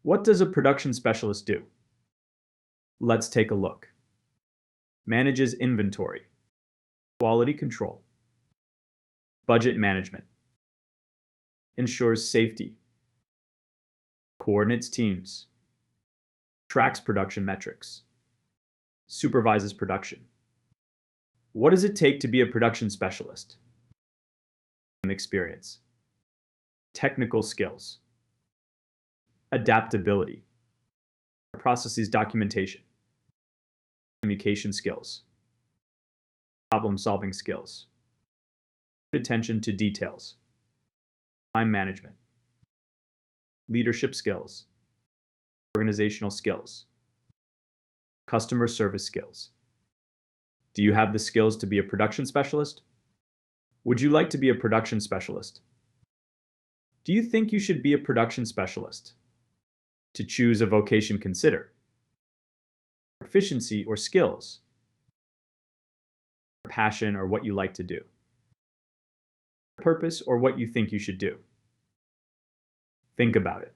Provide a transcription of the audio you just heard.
What does a production specialist do? Let's take a look. Manages inventory, quality control, budget management, ensures safety, coordinates teams, tracks production metrics, supervises production. What does it take to be a production specialist? Experience, technical skills, adaptability, processes documentation, communication skills, problem-solving skills, attention to details, time management, leadership skills, organizational skills, customer service skills. Do you have the skills to be a production specialist? Would you like to be a production specialist? Do you think you should be a production specialist? To choose a vocation, consider proficiency or skills, passion or what you like to do, purpose or what you think you should do. Think about it.